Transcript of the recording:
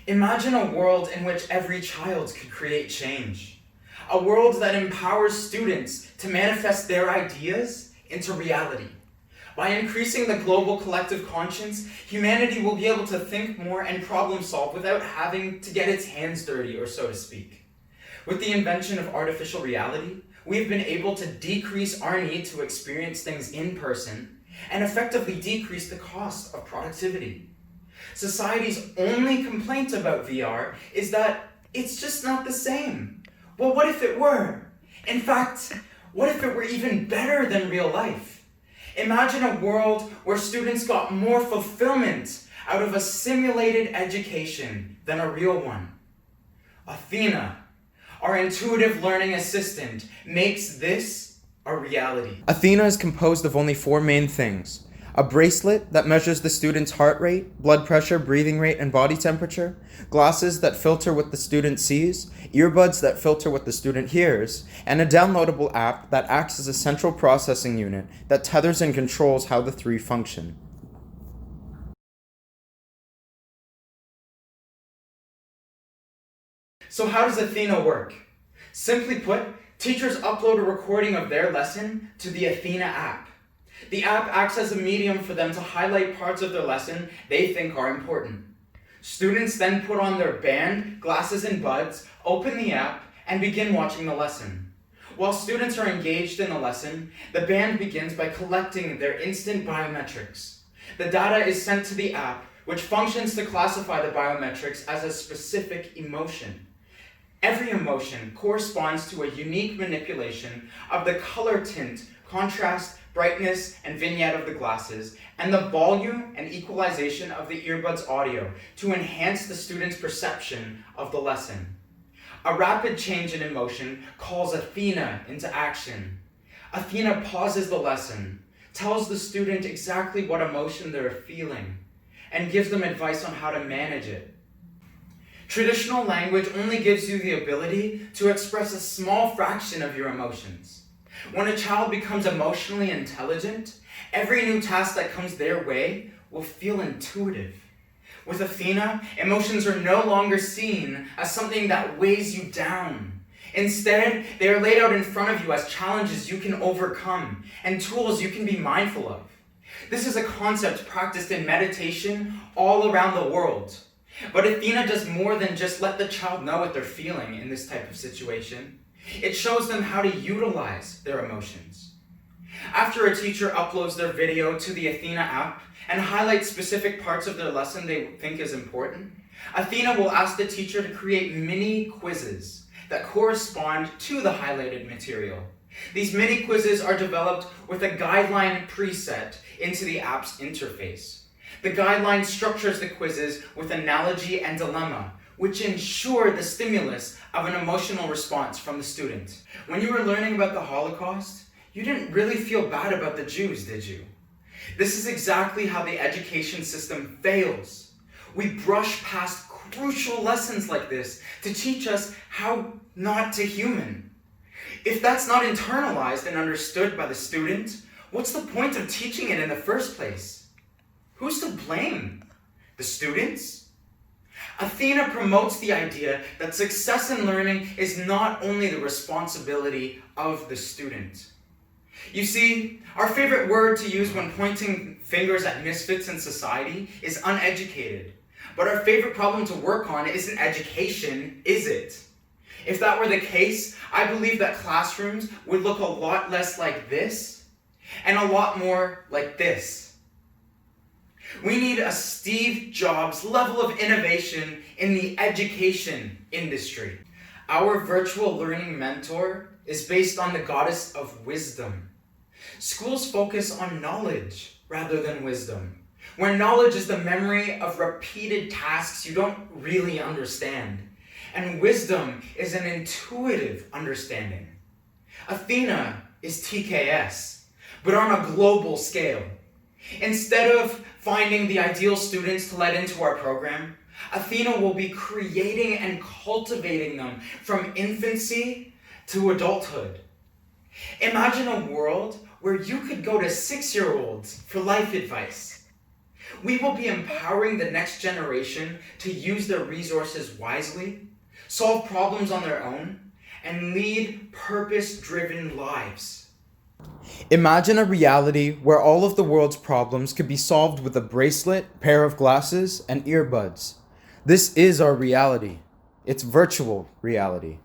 Imagine a world in which every child could create change. A world that empowers students to manifest their ideas into reality. By increasing the global collective conscience, humanity will be able to think more and problem solve without having to get its hands dirty, or so to speak. With the invention of artificial reality, we've been able to decrease our need to experience things in person and effectively decrease the cost of productivity. Society's only complaint about VR is that it's just not the same. Well, what if it were? In fact, what if it were even better than real life? Imagine a world where students got more fulfillment out of a simulated education than a real one. Athena, our intuitive learning assistant, makes this a reality. Athena is composed of only 4 main things: a bracelet that measures the student's heart rate, blood pressure, breathing rate, and body temperature, glasses that filter what the student sees, earbuds that filter what the student hears, and a downloadable app that acts as a central processing unit that tethers and controls how the 3 function. So how does Athena work? Simply put, teachers upload a recording of their lesson to the Athena app. The app acts as a medium for them to highlight parts of their lesson they think are important. Students then put on their band, glasses, and buds, open the app, and begin watching the lesson. While students are engaged in the lesson, the band begins by collecting their instant biometrics. The data is sent to the app, which functions to classify the biometrics as a specific emotion. Every emotion corresponds to a unique manipulation of the color tint, contrast, brightness, and vignette of the glasses, and the volume and equalization of the earbuds audio to enhance the student's perception of the lesson. A rapid change in emotion calls Athena into action. Athena pauses the lesson, tells the student exactly what emotion they're feeling, and gives them advice on how to manage it. Traditional language only gives you the ability to express a small fraction of your emotions. When a child becomes emotionally intelligent, every new task that comes their way will feel intuitive. With Athena, emotions are no longer seen as something that weighs you down. Instead, they are laid out in front of you as challenges you can overcome and tools you can be mindful of. This is a concept practiced in meditation all around the world. But Athena does more than just let the child know what they're feeling in this type of situation. It shows them how to utilize their emotions. After a teacher uploads their video to the Athena app and highlights specific parts of their lesson they think is important, Athena will ask the teacher to create mini quizzes that correspond to the highlighted material. These mini quizzes are developed with a guideline preset into the app's interface. The guideline structures the quizzes with analogy and dilemma, which ensure the stimulus of an emotional response from the student. When you were learning about the Holocaust, you didn't really feel bad about the Jews, did you? This is exactly how the education system fails. We brush past crucial lessons like this to teach us how not to human. If that's not internalized and understood by the student, what's the point of teaching it in the first place? Who's to blame? The students? Athena promotes the idea that success in learning is not only the responsibility of the student. You see, our favorite word to use when pointing fingers at misfits in society is uneducated. But our favorite problem to work on isn't education, is it? If that were the case, I believe that classrooms would look a lot less like this and a lot more like this. We need a Steve Jobs level of innovation in the education industry. Our virtual learning mentor is based on the goddess of wisdom. Schools focus on knowledge rather than wisdom, where knowledge is the memory of repeated tasks you don't really understand, and wisdom is an intuitive understanding. Athena is TKS, but on a global scale. Instead of finding the ideal students to let into our program, Athena will be creating and cultivating them from infancy to adulthood. Imagine a world where you could go to 6-year-olds for life advice. We will be empowering the next generation to use their resources wisely, solve problems on their own, and lead purpose-driven lives. Imagine a reality where all of the world's problems could be solved with a bracelet, pair of glasses, and earbuds. This is our reality. It's virtual reality.